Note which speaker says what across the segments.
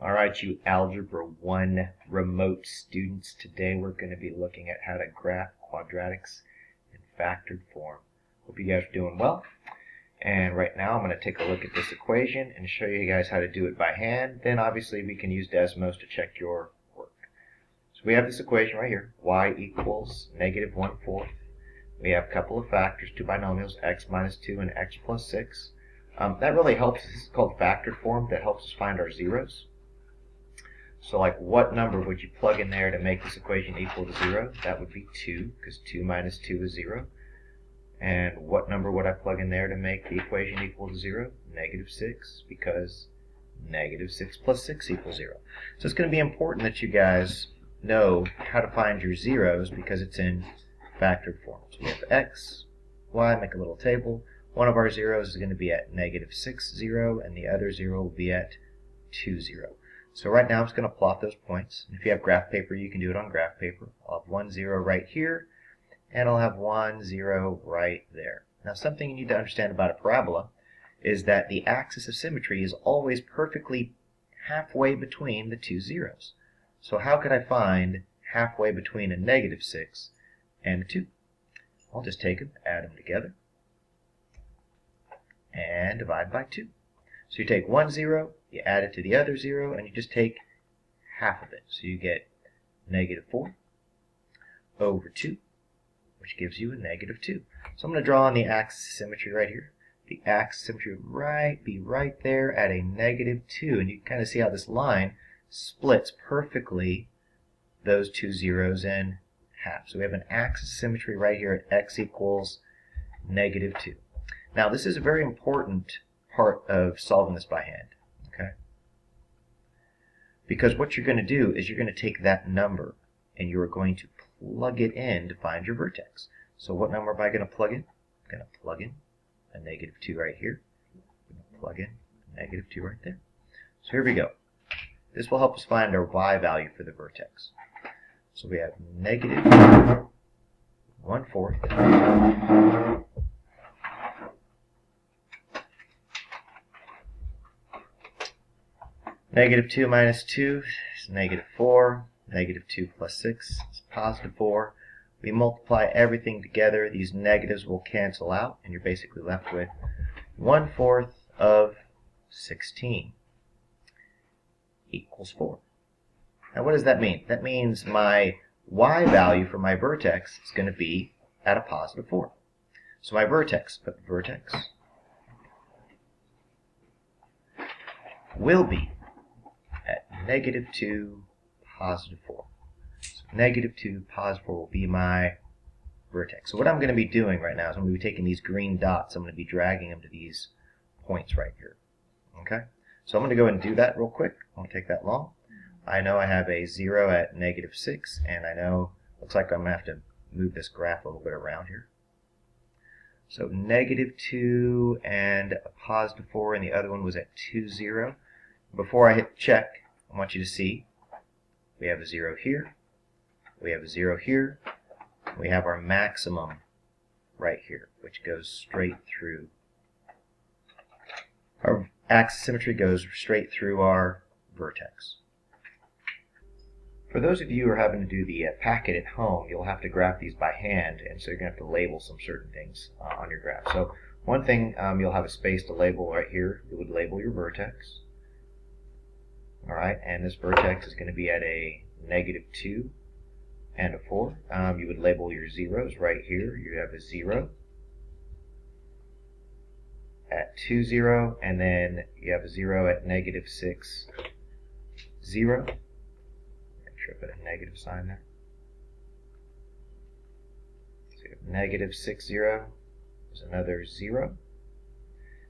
Speaker 1: Alright, you Algebra 1 remote students, today we're going to be looking at how to graph quadratics in factored form. Hope you guys are doing well. And right now I'm going to take a look at this equation and show you guys how to do it by hand. Then obviously we can use Desmos to check your work. So we have this equation right here, y equals negative 1/4. We have a couple of factors, two binomials, x minus 2 and x plus 6. That really helps. This is called factored form. That helps us find our zeros. So like, what number would you plug in there to make this equation equal to 0? That would be 2, because 2 minus 2 is 0. And what number would I plug in there to make the equation equal to 0? Negative 6, because negative 6 plus 6 equals 0. So it's going to be important that you guys know how to find your zeros because it's in factored form. So we have x, y, make a little table. One of our zeros is going to be at negative 6, 0, and the other 0 will be at 2, 0. So right now I'm just going to plot those points. If you have graph paper, you can do it on graph paper. I'll have 1, 0 right here, and I'll have 1, 0 right there. Now something you need to understand about a parabola is that the axis of symmetry is always perfectly halfway between the two zeros. So how could I find halfway between a negative 6 and a 2? I'll just take them, add them together, and divide by 2. So you take 1, 0, you add it to the other 0, and you just take half of it. So you get negative 4 over 2, which gives you a negative 2. So I'm going to draw on the axis of symmetry right here. The axis of symmetry would be right there at a negative 2, and you can kind of see how this line splits perfectly those two zeros in half. So we have an axis of symmetry right here at x equals negative 2. Now this is a very important part of solving this by hand, okay? Because what you're going to do is you're going to take that number and you're going to plug it in to find your vertex. So what number am I going to plug in? I'm going to plug in a negative 2 right here. I'm going to plug in a negative 2 right there. So here we go. This will help us find our y value for the vertex. So we have negative 1/4. Negative 2 minus 2 is negative 4. Negative 2 plus 6 is positive 4. We multiply everything together. These negatives will cancel out, and you're basically left with 1/4 of 16 equals 4. Now what does that mean? That means my y value for my vertex is going to be at a positive 4. So my vertex will be at negative 2, positive 4. So negative 2, positive 4 will be my vertex. So what I'm going to be doing right now is I'm going to be taking these green dots, I'm going to be dragging them to these points right here. Okay? So I'm going to go ahead and do that real quick. It won't take that long. I know I have a 0 at negative 6, and I know, looks like I'm going to have to move this graph a little bit around here. So negative 2 and a positive 4, and the other one was at 2, 0. Before I hit check, I want you to see we have a 0 here, we have a 0 here, we have our maximum right here, which goes straight through. Our axis of symmetry goes straight through our vertex. For those of you who are having to do the packet at home, you'll have to graph these by hand, and so you're going to have to label some certain things on your graph. So one thing, you'll have a space to label right here. You would label your vertex. Alright, and this vertex is going to be at a negative 2 and a 4. You would label your zeros right here. You have a 0 at 2, 0, and then you have a 0 at negative 6, 0. Make sure I put a negative sign there. So you have negative 6, 0. There's another 0.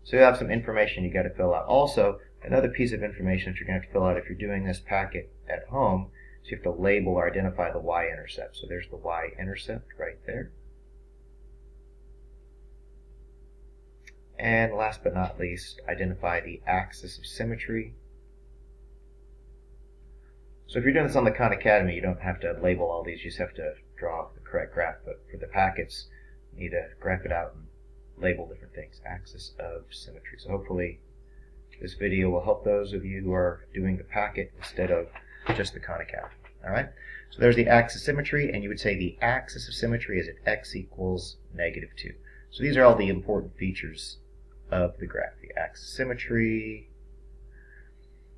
Speaker 1: So you have some information you got to fill out. Also, another piece of information that you're going to have to fill out if you're doing this packet at home is you have to label or identify the y-intercept. So there's the y-intercept right there. And last but not least, identify the axis of symmetry. So if you're doing this on the Khan Academy, you don't have to label all these, you just have to draw the correct graph. But for the packets, you need to graph it out and label different things. Axis of symmetry. So hopefully This video will help those of you who are doing the packet instead of just the Khan Academy. All right? So there's the axis of symmetry, and you would say the axis of symmetry is at x equals -2. So these are all the important features of the graph. The axis of symmetry,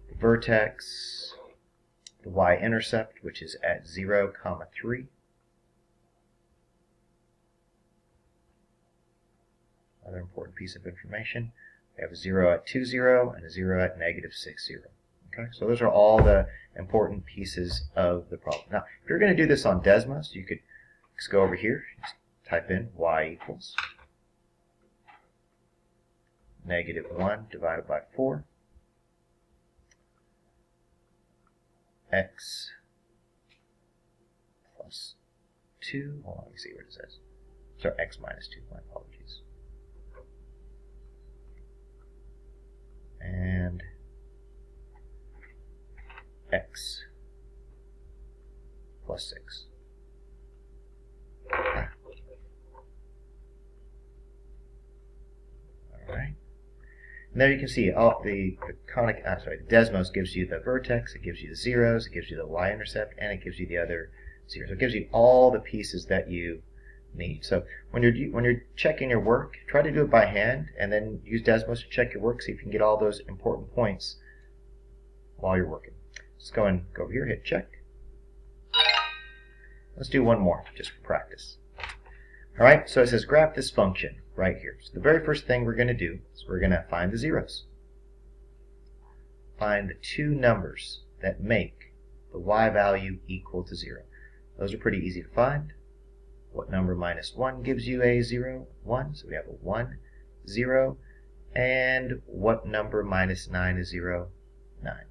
Speaker 1: the vertex, the y-intercept, which is at 0, 3. Another important piece of information. We have a 0 at 2, 0, and a 0 at -6, 0. Okay, so those are all the important pieces of the problem. Now, if you're going to do this on Desmos, you could just go over here, just type in y equals -1 divided by 4 x plus 2. Hold on, let me see what it says. Sorry, x minus 2. My apologies. And x plus 6. All right. And there you can see all the Desmos gives you the vertex, it gives you the zeros, it gives you the y-intercept, and it gives you the other zeros. So it gives you all the pieces that you need. So when you're checking your work, try to do it by hand, and then use Desmos to check your work, see if you can get all those important points while you're working. Let's go over here, hit check. Let's do one more, just for practice. All right, so it says graph this function right here. So the very first thing we're going to do is we're going to find the zeros. Find the two numbers that make the y value equal to 0. Those are pretty easy to find. What number minus 1 gives you a 0? 1. So we have a 1, 0. And what number minus 9 is 0? 9.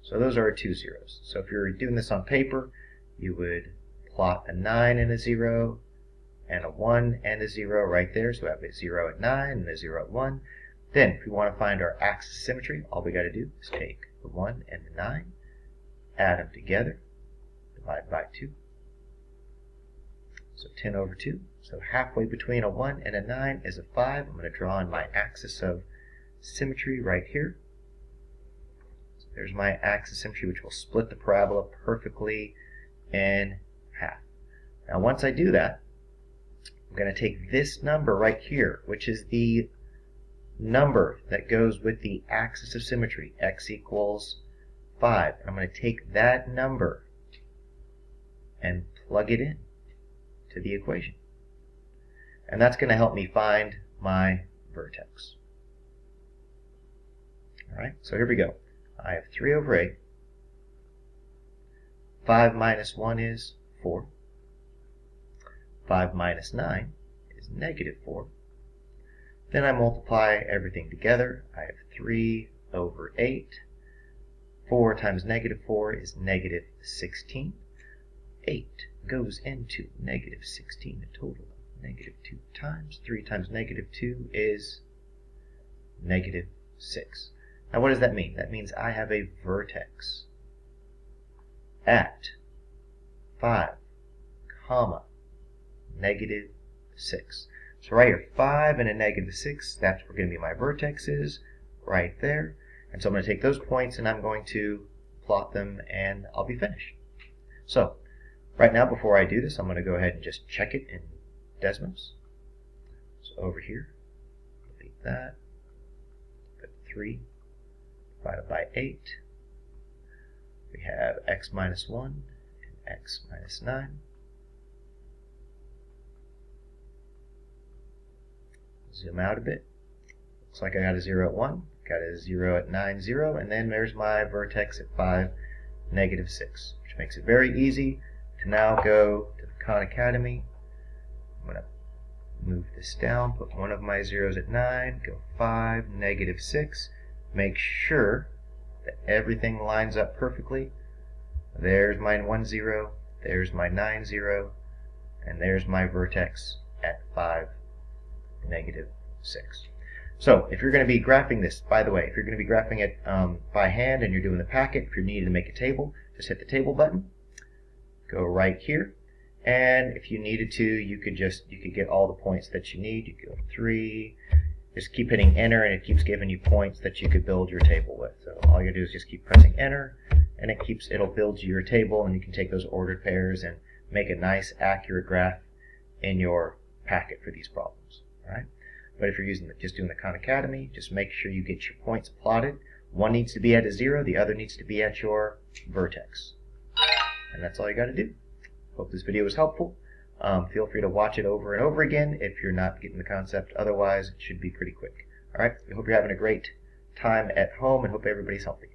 Speaker 1: So those are our two zeros. So if you're doing this on paper, you would plot a 9 and a 0, and a 1 and a 0 right there. So we have a 0 at 9 and a 0 at 1. Then, if we want to find our axis of symmetry, all we got to do is take the 1 and the 9, add them together, divide by 2. So 10 over 2. So halfway between a 1 and a 9 is a 5. I'm going to draw in my axis of symmetry right here. So there's my axis of symmetry, which will split the parabola perfectly in half. Now once I do that, I'm going to take this number right here, which is the number that goes with the axis of symmetry, x equals 5. And I'm going to take that number and plug it in to the equation. And that's going to help me find my vertex. Alright, so here we go. I have 3 over 8. 5 minus 1 is 4. 5 minus 9 is -4. Then I multiply everything together. I have 3 over 8. 4 times -4 is -16. 8 goes into -16, a total of -2 times. 3 times -2 is -6. Now what does that mean? That means I have a vertex at 5, -6. So right here, 5 and a -6, that's where going to be my vertex is, right there. And so I'm going to take those points and I'm going to plot them and I'll be finished. So right now, before I do this, I'm going to go ahead and just check it in Desmos. So over here, delete that, put 3 divided by 8. We have x minus 1 and x minus 9. Zoom out a bit. Looks like I got a 0 at 1, got a 0 at 9, 0, and then there's my vertex at 5, -6, which makes it very easy to now go to the Khan Academy. I'm going to move this down, put one of my zeros at 9, go 5, -6. Make sure that everything lines up perfectly. There's my 1, 0, there's my 9, 0, and there's my vertex at 5, -6. So if you're going to be graphing this, by the way, if you're going to be graphing it by hand and you're doing the packet, if you're needing to make a table, just hit the table button, go right here, and if you needed to, you could get all the points that you need. You go 3, just keep hitting enter, and it keeps giving you points that you could build your table with. So all you do is just keep pressing enter, and it'll build you your table, and you can take those ordered pairs and make a nice accurate graph in your packet for these problems. All right? But if you're just doing the Khan Academy, just make sure you get your points plotted. One needs to be at a 0, the other needs to be at your vertex. And that's all you got to do. Hope this video was helpful. Feel free to watch it over and over again if you're not getting the concept. Otherwise, it should be pretty quick. All right? I hope you're having a great time at home and hope everybody's healthy.